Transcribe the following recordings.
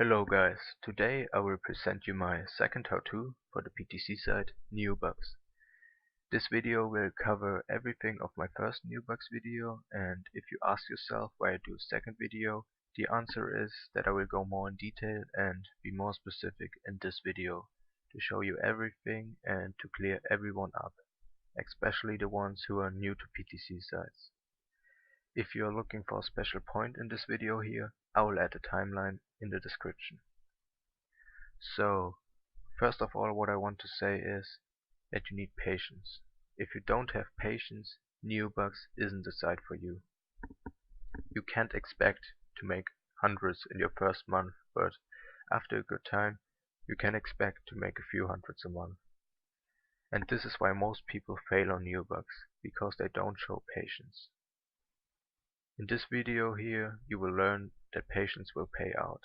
Hello guys, today I will present you my second how-to for the PTC site Neobux. This video will cover everything of my first Neobux video, and if you ask yourself why I do a second video, the answer is that I will go more in detail and be more specific in this video to show you everything and to clear everyone up, especially the ones who are new to PTC sites. If you are looking for a special point in this video here, I will add a timeline in the description. So, first of all, what I want to say is that you need patience. If you don't have patience, Neobux isn't the site for you. You can't expect to make hundreds in your first month, but after a good time, you can expect to make a few hundreds a month. And this is why most people fail on Neobux, because they don't show patience. In this video here, you will learn that patience will pay out.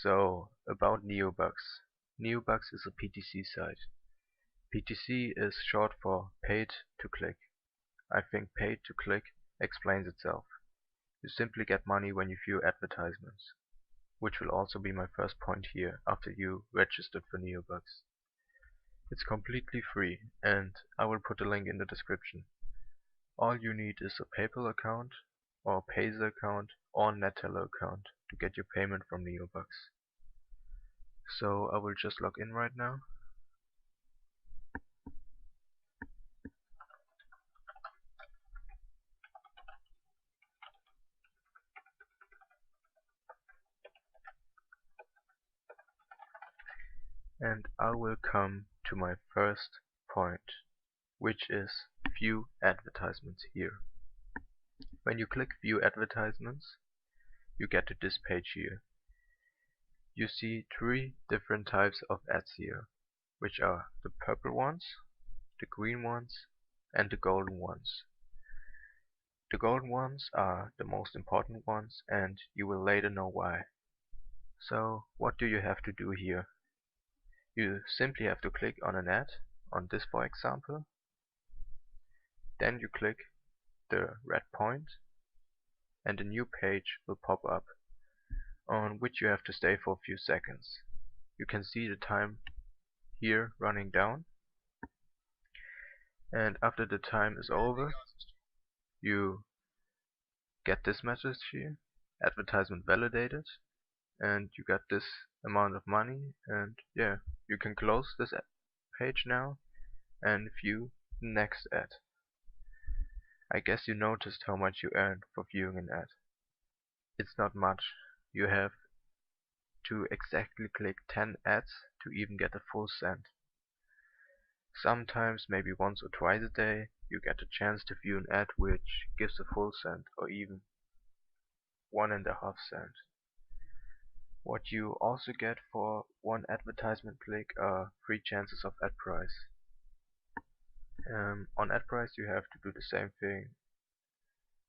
So, about Neobux. Neobux is a PTC site. PTC is short for paid to click. I think paid to click explains itself. You simply get money when you view advertisements, which will also be my first point here after you registered for Neobux. It's completely free, and I will put a link in the description. All you need is a PayPal account, or Pazer account, or Neteller account to get your payment from Neobux. So I will just log in right now. And I will come to my first point, which is view advertisements here. When you click view advertisements, you get to this page here. You see three different types of ads here, which are the purple ones, the green ones, and the golden ones. The golden ones are the most important ones, and you will later know why. So what do you have to do here? You simply have to click on an ad, on this for example. Then you click the red point, and a new page will pop up, on which you have to stay for a few seconds. You can see the time here running down, and after the time is over, you get this message here, advertisement validated, and you get this amount of money, and yeah, you can close this page now and view the next ad. I guess you noticed how much you earned for viewing an ad. It's not much. You have to exactly click 10 ads to even get a full cent. Sometimes, maybe once or twice a day, you get a chance to view an ad which gives a full cent or even 1.5 cents. What you also get for one advertisement click are 3 chances of ad price. On ad price you have to do the same thing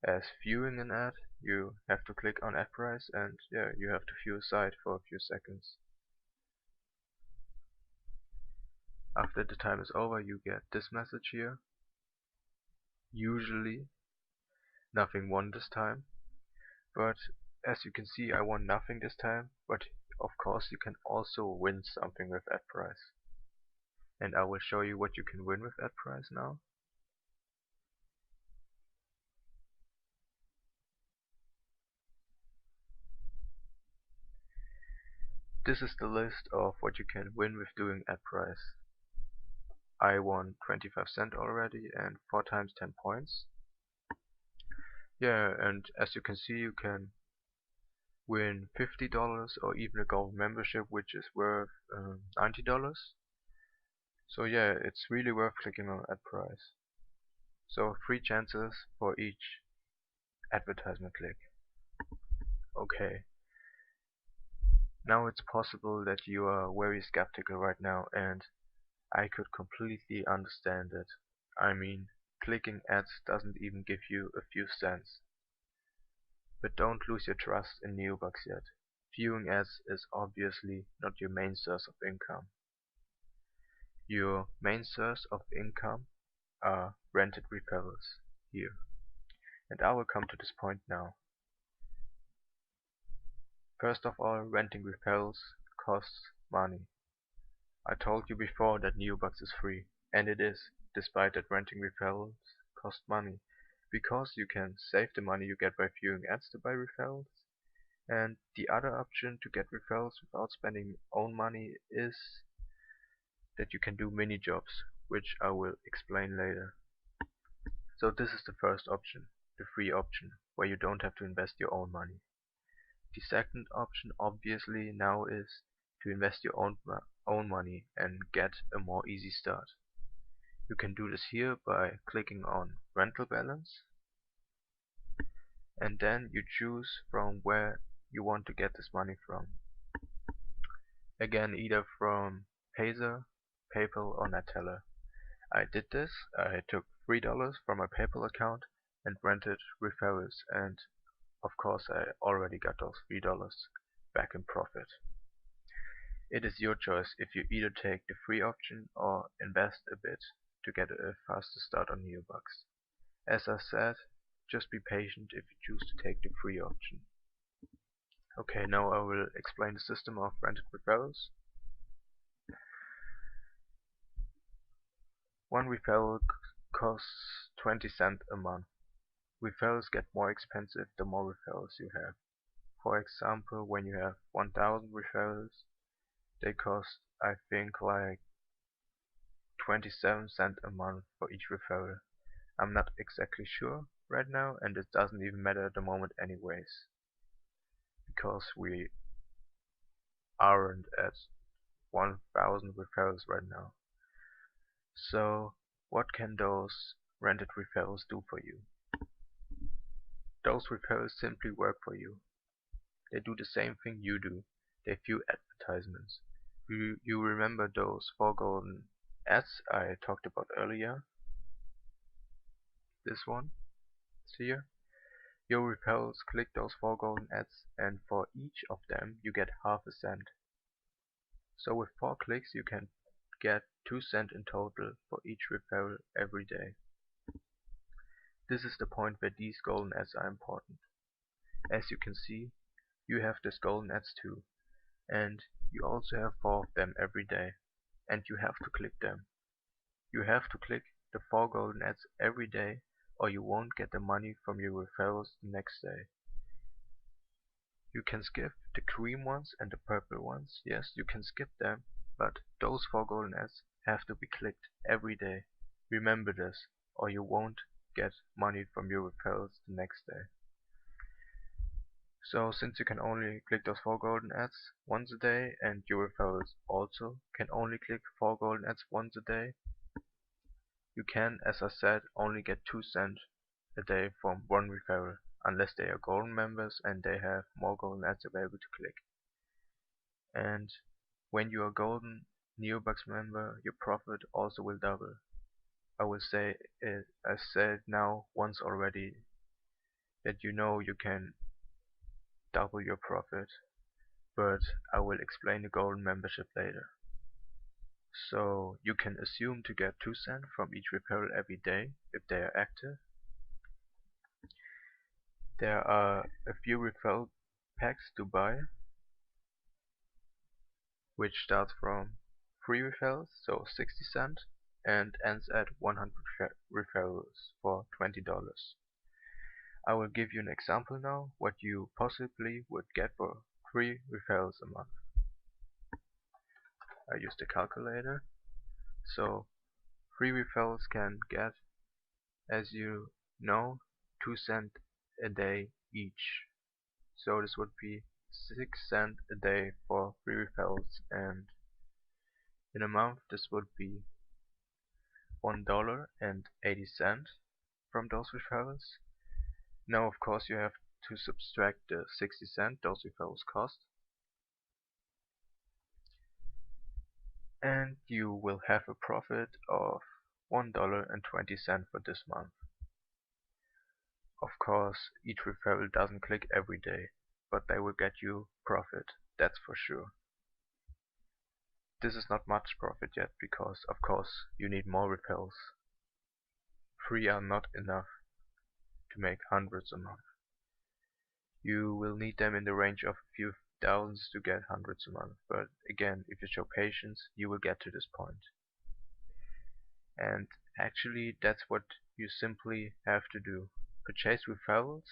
as viewing an ad. You have to click on ad price, and yeah, you have to view a site for a few seconds. After the time is over, you get this message here. Usually nothing won this time, but as you can see, I won nothing this time, but of course you can also win something with ad price. And I will show you what you can win with ad price now. This is the list of what you can win with doing ad price. I won 25 cents already and 4 times 10 points. Yeah, and as you can see, you can win $50 or even a gold membership, which is worth $90. So yeah, it's really worth clicking on ad price. So 3 chances for each advertisement click. Okay. Now it's possible that you are very skeptical right now, and I could completely understand it. I mean, clicking ads doesn't even give you a few cents. But don't lose your trust in Neobux yet. Viewing ads is obviously not your main source of income. Your main source of income are rented referrals here. And I will come to this point now. First of all, renting referrals costs money. I told you before that Neobux is free, and it is, despite that renting referrals cost money, because you can save the money you get by viewing ads to buy referrals, and the other option to get referrals without spending own money is that you can do mini jobs, which I will explain later. So this is the first option, the free option, where you don't have to invest your own money. The second option obviously now is to invest your own money and get a more easy start. You can do this here by clicking on rental balance, and then you choose from where you want to get this money from. Again, either from Pazer, PayPal or Neteller. I did this. I took $3 from my PayPal account and rented referrals, and of course I already got those $3 back in profit. It is your choice if you either take the free option or invest a bit to get a faster start on Neobux. As I said, just be patient if you choose to take the free option. Okay, now I will explain the system of rented referrals. One referral costs 20 cents a month. Referrals get more expensive the more referrals you have. For example, when you have 1000 referrals, they cost, I think, like 27 cents a month for each referral. I'm not exactly sure right now, and it doesn't even matter at the moment anyways, because we aren't at 1000 referrals right now. So what can those rented referrals do for you? Those referrals simply work for you. They do the same thing you do. They view advertisements. You remember those 4 golden ads I talked about earlier? This one, here. Your referrals click those 4 golden ads, and for each of them you get half a cent. So with 4 clicks you can get 2 cents in total for each referral every day. This is the point where these golden ads are important. As you can see, you have these golden ads too, and you also have 4 of them every day, and you have to click them. You have to click the 4 golden ads every day, or you won't get the money from your referrals the next day. You can skip the green ones and the purple ones. Yes, you can skip them, but those 4 golden ads have to be clicked every day. Remember this, or you won't get money from your referrals the next day. So since you can only click those 4 golden ads once a day, and your referrals also can only click 4 golden ads once a day, you can, as I said, only get 2 cents a day from one referral, unless they are golden members and they have more golden ads available to click. And when you are golden Neobux member, your profit also will double. I will say it, I said now once already, that you know you can double your profit, but I will explain the golden membership later. So you can assume to get 2 cents from each referral every day if they are active. There are a few referral packs to buy, which starts from free referrals, so 60 cents, and ends at 100 referrals for $20. I will give you an example now what you possibly would get for 3 referrals a month. I use the calculator. So 3 referrals can get, as you know, 2 cents a day each. So this would be 6 cents a day for 3 referrals, and in a month this would be $1.80 from those referrals. Now of course you have to subtract the 60 cents those referrals cost, and you will have a profit of $1.20 for this month. Of course, each referral doesn't click every day, but they will get you profit, that's for sure. This is not much profit yet, because of course you need more referrals. 3 are not enough to make hundreds a month. You will need them in the range of a few thousands to get hundreds a month. But again, if you show patience, you will get to this point. And actually, that's what you simply have to do. Purchase referrals,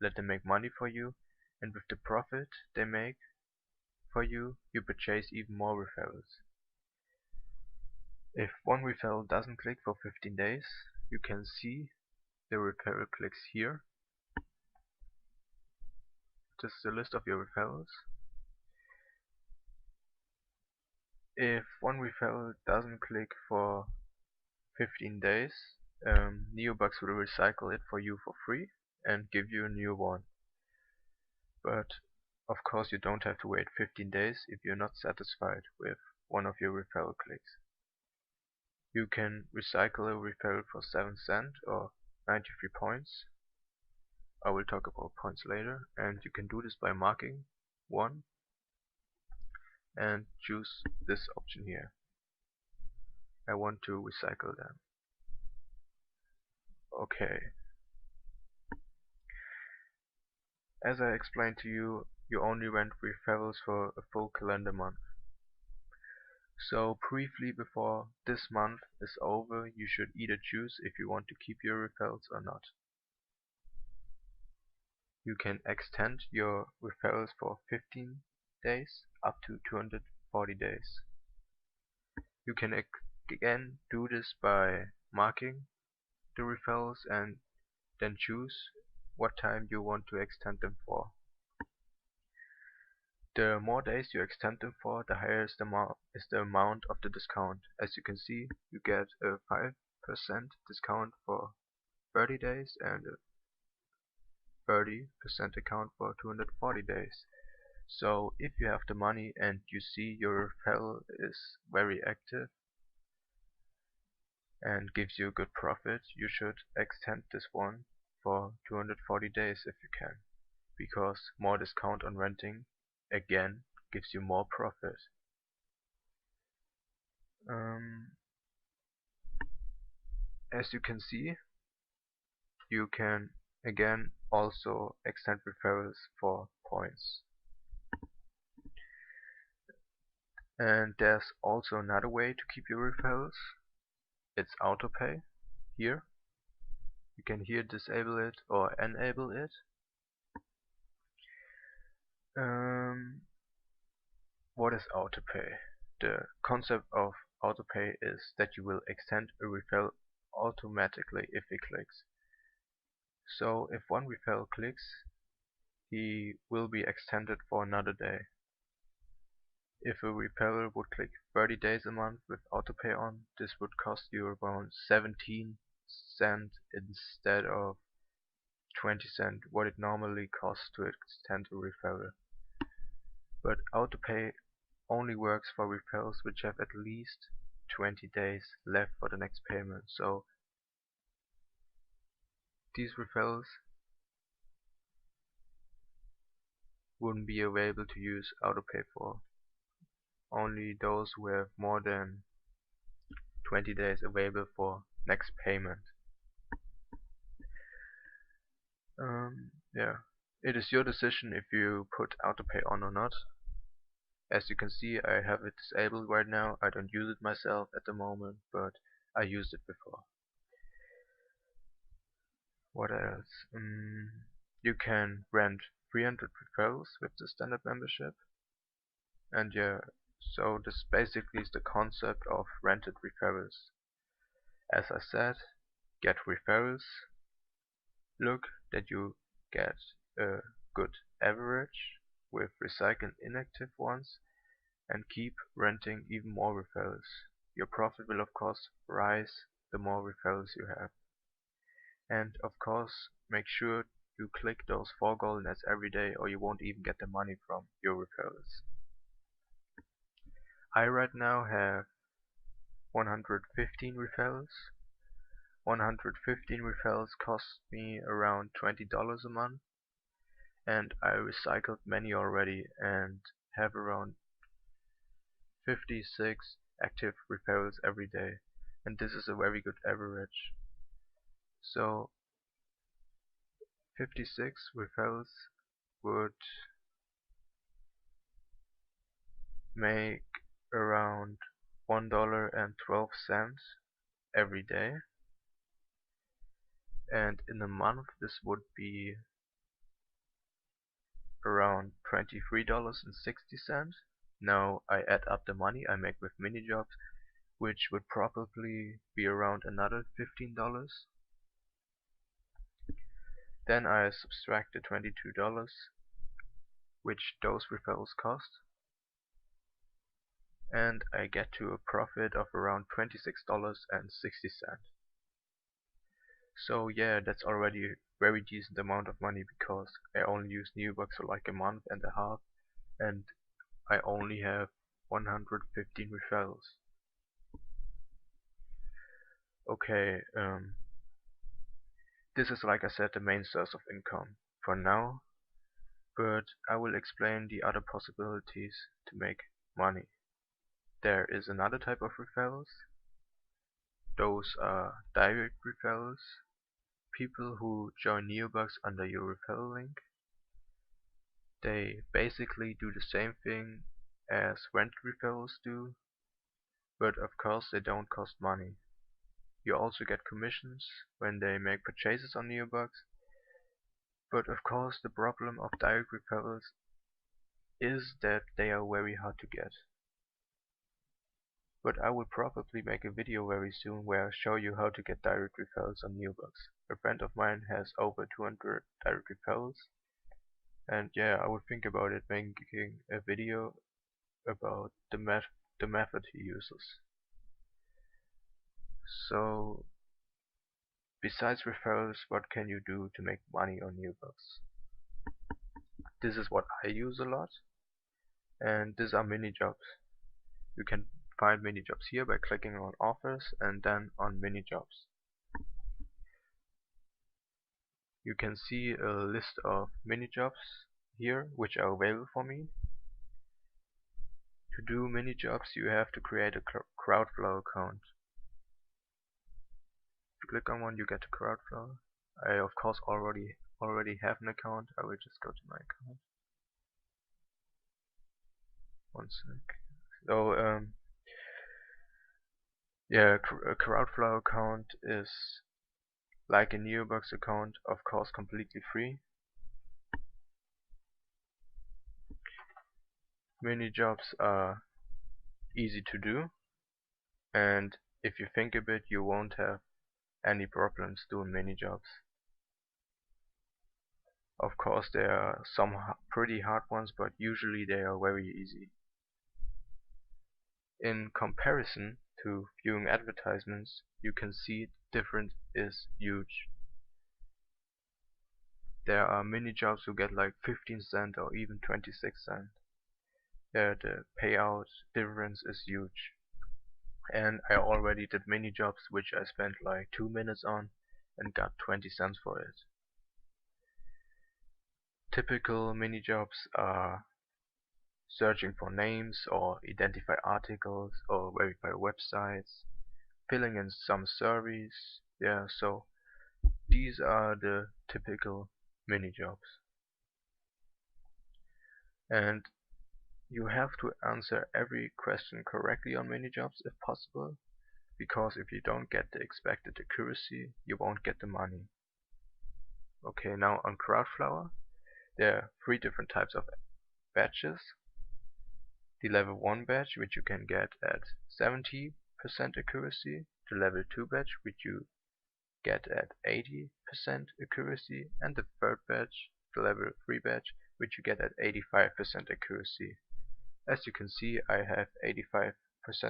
let them make money for you, and with the profit they make for you, you purchase even more referrals. If one referral doesn't click for 15 days, you can see the referral clicks here. This is the list of your referrals. If one referral doesn't click for 15 days, Neobux will recycle it for you for free and give you a new one. But of course you don't have to wait 15 days if you're not satisfied with one of your referral clicks. You can recycle a referral for 7 cents or 93 points. I will talk about points later, and you can do this by marking one and choose this option here. I want to recycle them. Okay. As I explained to you, you only rent referrals for a full calendar month. So briefly before this month is over, you should either choose if you want to keep your referrals or not. You can extend your referrals for 15 days up to 240 days. You can again do this by marking the referrals and then choose what time you want to extend them for. The more days you extend them for, the higher is the amount of the discount. As you can see, you get a 5% discount for 30 days and a 30% discount for 240 days. So if you have the money and you see your referral is very active and gives you a good profit, you should extend this one for 240 days if you can, because more discount on renting again gives you more profit. As you can see, you can again also extend referrals for points. And there's also another way to keep your referrals. It's autopay here. You can here disable it or enable it. What is autopay? The concept of autopay is that you will extend a referral automatically if he clicks. So if one referral clicks, he will be extended for another day. If a referral would click 30 days a month with autopay on, this would cost you around 17 cents instead of 20 cents, what it normally costs to extend a referral. But autopay only works for referrals which have at least 20 days left for the next payment. So these referrals wouldn't be available to use autopay for. Only those who have more than 20 days available for next payment. Yeah, it is your decision if you put autopay on or not. As you can see, I have it disabled right now. I don't use it myself at the moment, but I used it before. What else? You can rent 300 referrals with the standard membership. And yeah, so this basically is the concept of rented referrals. As I said, get referrals, look that you get a good average with recycling inactive ones, and keep renting even more referrals. Your profit will of course rise the more referrals you have. And of course, make sure you click those 4 golden ads every day or you won't even get the money from your referrals. I right now have 115 referrals. 115 referrals cost me around $20 a month, and I recycled many already and have around 56 active referrals every day, and this is a very good average. So 56 referrals would make around $1.12 every day, and in a month this would be around $23.60. Now I add up the money I make with mini jobs, which would probably be around another $15. Then I subtract the $22 which those referrals cost, and I get to a profit of around $26.60. So yeah, that's already a very decent amount of money because I only use Neobux for like a month and a half, and I only have 115 referrals. Okay, this is, like I said, the main source of income for now, but I will explain the other possibilities to make money. There is another type of referrals. Those are direct referrals, people who join Neobux under your referral link. They basically do the same thing as rent referrals do, but of course they don't cost money. You also get commissions when they make purchases on Neobux, but of course the problem of direct referrals is that they are very hard to get. But I will probably make a video very soon where I show you how to get direct referrals on Neobux. A friend of mine has over 200 direct referrals, and yeah, I would think about it making a video about the method he uses. So, besides referrals, what can you do to make money on Neobux? This is what I use a lot, and these are mini jobs. You can find mini jobs here by clicking on offers and then on mini jobs. You can see a list of mini jobs here which are available for me. To do mini jobs you have to create a Crowdflow account. If you click on one you get a Crowdflow. I of course already have an account. I will just go to my account. One sec. So yeah, a Crowdflow account is like a Neobux account, of course completely free. Mini jobs are easy to do, and if you think a bit you won't have any problems doing mini jobs. Of course there are some pretty hard ones, but usually they are very easy. In comparison to viewing advertisements, you can see the difference is huge. There are mini jobs who get like 15 cents or even 26 cents. The payout difference is huge. And I already did mini jobs which I spent like 2 minutes on and got 20 cents for it. Typical mini jobs are searching for names or identify articles or verify websites, filling in some surveys. Yeah, so these are the typical mini jobs. And you have to answer every question correctly on mini jobs if possible, because if you don't get the expected accuracy, you won't get the money. Okay, now on Crowdflower, there are 3 different types of badges. The level 1 badge, which you can get at 70% accuracy, the level 2 badge, which you get at 80% accuracy, and the third badge, the level 3 badge, which you get at 85% accuracy. As you can see, I have 85%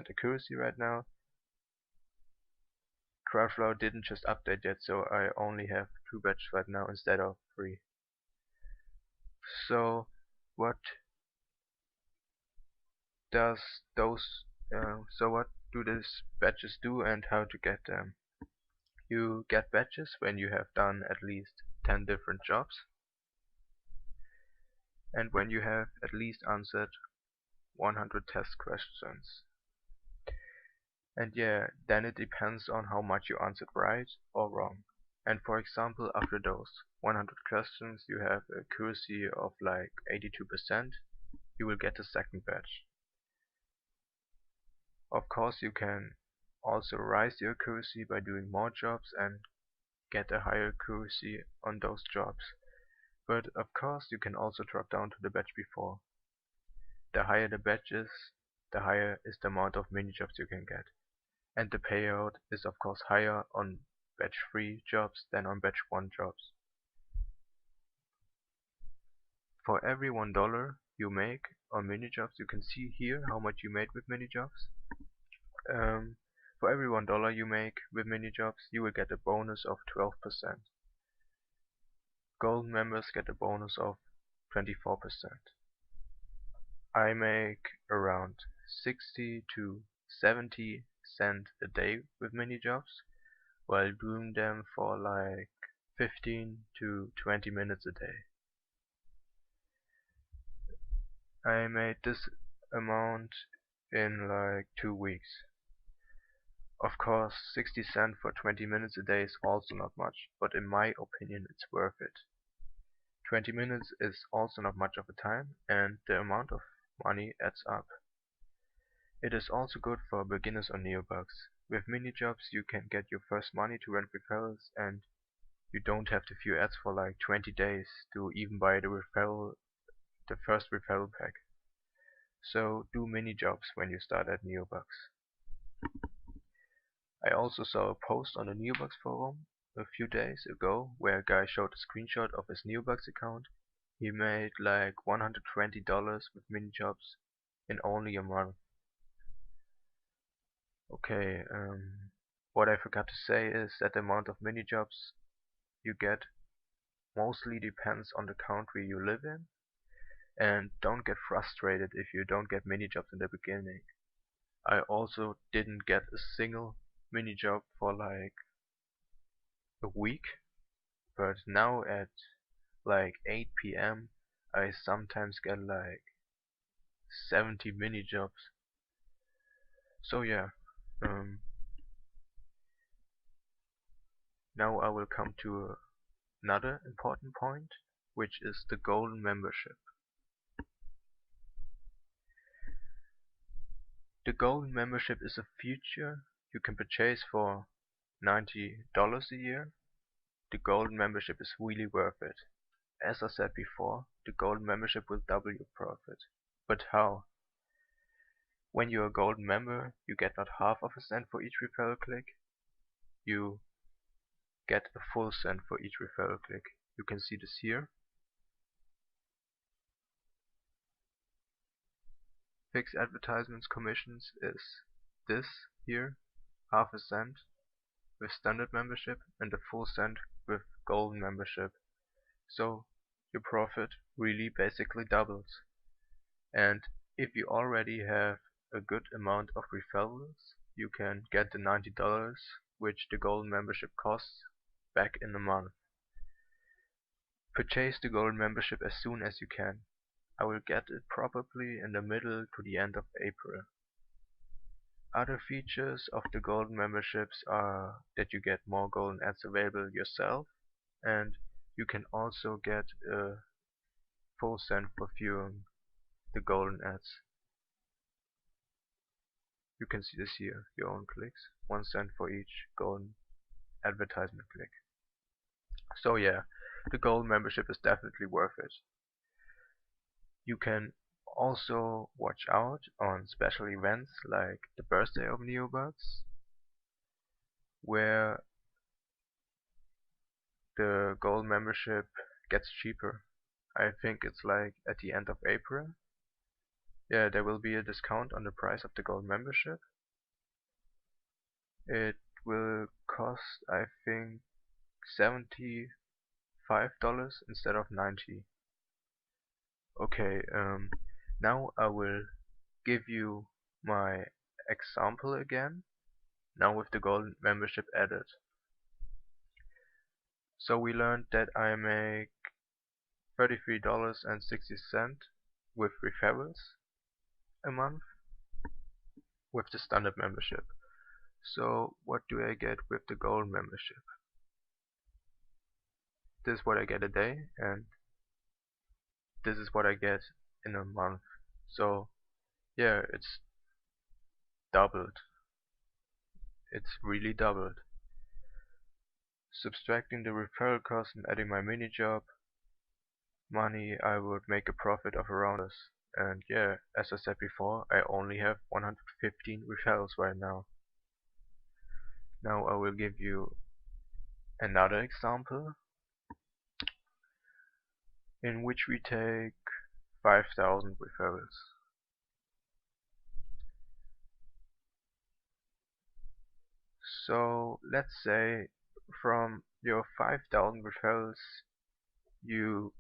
accuracy right now. Crowdflower didn't just update yet, so I only have 2 badges right now instead of 3. So what does what do these badges do and how to get them? You get badges when you have done at least 10 different jobs, and when you have at least answered 100 test questions. And yeah, then it depends on how much you answered right or wrong. And for example, after those 100 questions you have accuracy of like 82%, you will get the second badge. Of course, you can also raise your accuracy by doing more jobs and get a higher accuracy on those jobs. But of course, you can also drop down to the batch before. The higher the batch is, the higher is the amount of mini jobs you can get. And the payout is of course higher on batch 3 jobs than on batch 1 jobs. For every $1 you make on mini jobs, you can see here how much you made with mini jobs. For every $1 you make with mini jobs, you will get a bonus of 12%. Golden members get a bonus of 24%. I make around 60 to 70 cents a day with mini jobs, while doing them for like 15 to 20 minutes a day. I made this amount in like 2 weeks. Of course, 60 cents for 20 minutes a day is also not much, but in my opinion it's worth it. 20 minutes is also not much of a time, and the amount of money adds up. It is also good for beginners on Neobux. With mini jobs you can get your first money to rent referrals, and you don't have to view ads for like 20 days to even buy the first referral pack. So do mini jobs when you start at Neobux. I also saw a post on the Neobux forum a few days ago where a guy showed a screenshot of his Neobux account. He made like $120 with mini jobs in only a month. Okay, what I forgot to say is that the amount of mini jobs you get mostly depends on the country you live in, and don't get frustrated if you don't get mini jobs in the beginning. I also didn't get a single mini job for like a week, but now at like 8 p.m. I sometimes get like 70 mini jobs. So yeah, now I will come to another important point, which is the golden membership. The golden membership is a feature you can purchase for $90 a year. The golden membership is really worth it. As I said before, the golden membership will double your profit. But how? When you're a golden member, you get not half of a cent for each referral click, you get a full cent for each referral click. You can see this here. Fixed advertisements commissions is this here, half a cent with standard membership and a full cent with golden membership. So your profit really basically doubles. And if you already have a good amount of referrals, you can get the $90 which the golden membership costs back in a month. Purchase the golden membership as soon as you can. I will get it probably in the middle to the end of April. Other features of the golden memberships are that you get more golden ads available yourself, and you can also get a full cent for viewing the golden ads. You can see this here, your own clicks, 1 cent for each golden advertisement click. So yeah, the golden membership is definitely worth it. You can also watch out on special events like the birthday of Neobux, where the gold membership gets cheaper. I think it's like at the end of April. Yeah, there will be a discount on the price of the gold membership. It will cost, I think, $75 instead of 90. Okay, now I will give you my example again, now with the gold membership added. So we learned that I make $33.60 with referrals a month with the standard membership. So what do I get with the gold membership? This is what I get a day, and this is what I get in a month. So yeah, it's doubled. It's really doubled. Subtracting the referral cost and adding my mini job money, I would make a profit of around this. And yeah, as I said before, I only have 115 referrals right now. Now I will give you another example in which we take 5,000 referrals. So let's say from your 5,000 referrals you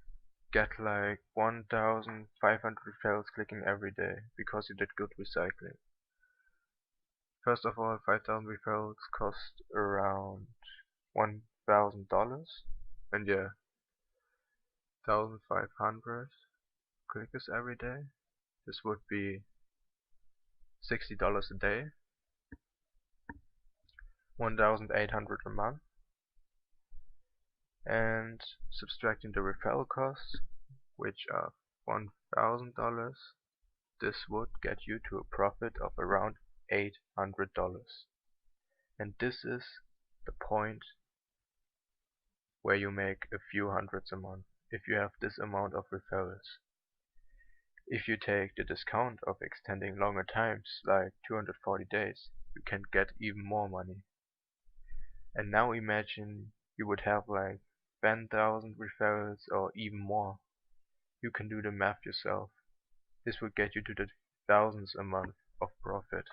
get like 1,500 referrals clicking every day because you did good recycling. First of all, 5,000 referrals cost around $1,000, and yeah, 1,500 clickers every day. This would be $60 a day, 1,800 a month, and subtracting the referral costs, which are $1,000, this would get you to a profit of around $800. And this is the point where you make a few hundreds a month if you have this amount of referrals. If you take the discount of extending longer times, like 240 days, you can get even more money. And now imagine you would have like 10,000 referrals or even more. You can do the math yourself. This would get you to the thousands a month of profit.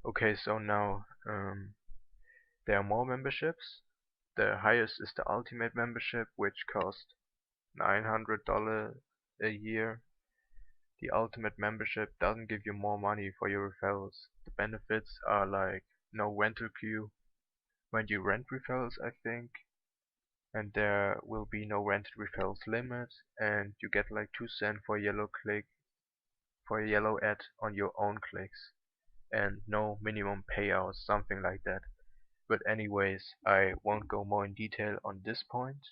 Okay, so now there are more memberships. The highest is the Ultimate membership, which costs $900 a year. The Ultimate membership doesn't give you more money for your referrals. The benefits are like no rental queue when you rent referrals, I think, and there will be no rented referrals limit, and you get like 2 cents for a yellow click, for a yellow ad on your own clicks, and no minimum payouts, something like that. But anyways, I won't go more in detail on this point.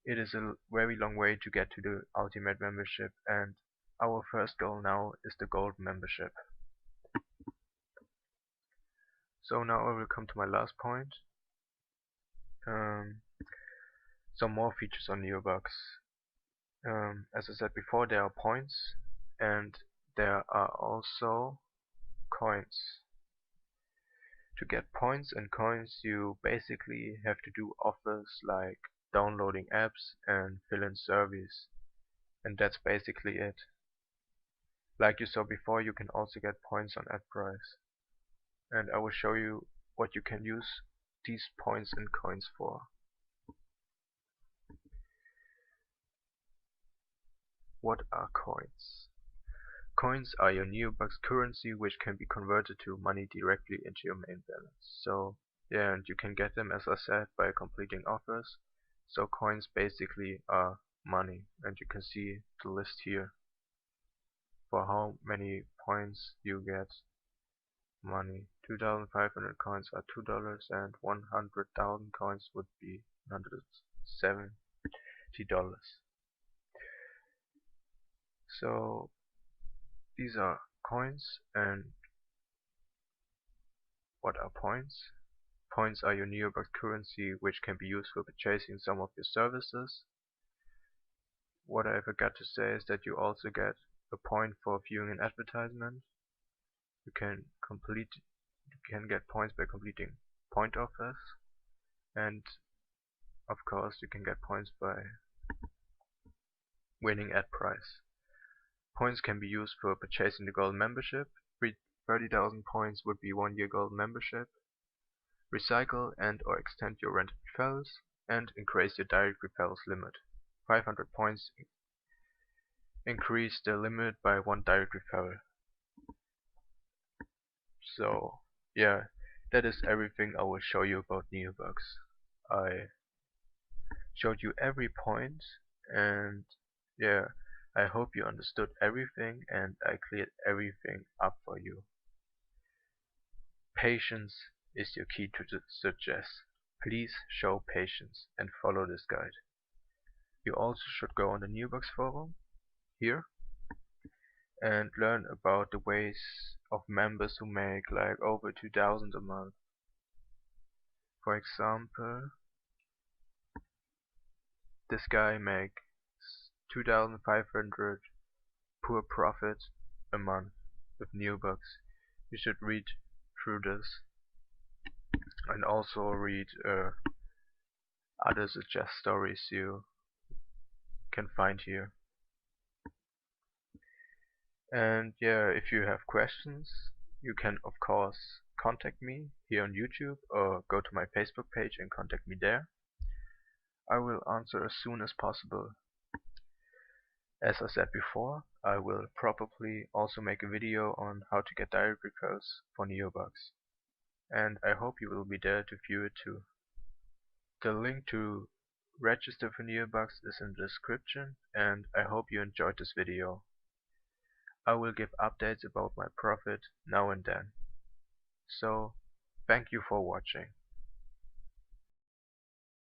It is a very long way to get to the Ultimate membership, and our first goal now is the Gold membership. So now I will come to my last point. Some more features on Neobux. As I said before, there are points and there are also coins. To get points and coins, you basically have to do offers like downloading apps and fill in surveys, and that's basically it. Like you saw before, you can also get points on ad price, and I will show you what you can use these points and coins for. What are coins? Coins are your Neobux currency, which can be converted to money directly into your main balance. So yeah, and you can get them, as I said, by completing offers. So coins basically are money, and you can see the list here for how many points you get money. 2,500 coins are $2, and 100,000 coins would be $170. So these are coins. And what are points? Points are your Neobux currency, which can be used for purchasing some of your services. What I forgot to say is that you also get a point for viewing an advertisement. You can get points by completing point offers, and of course you can get points by winning ad price. Points can be used for purchasing the Gold membership. 30,000 points would be 1-year Gold membership. Recycle and or extend your rented referrals, and increase your direct referrals limit. 500 points increase the limit by 1 direct referral. So yeah, that is everything I will show you about Neobux. I showed you every point, and yeah, I hope you understood everything and I cleared everything up for you. Patience is your key to the success. Please show patience and follow this guide. You also should go on the Neobux forum here, and learn about the ways of members who make like over 2000 a month. For example, this guy makes 2500 pure profit a month with Neobux. You should read through this and also read other suggest stories you can find here. And yeah, if you have questions, you can of course contact me here on YouTube or go to my Facebook page and contact me there. I will answer as soon as possible. As I said before, I will probably also make a video on how to get directory codes for Neobux, and I hope you will be there to view it too. The link to register for Neobux is in the description, and I hope you enjoyed this video. I will give updates about my profit now and then. So, thank you for watching.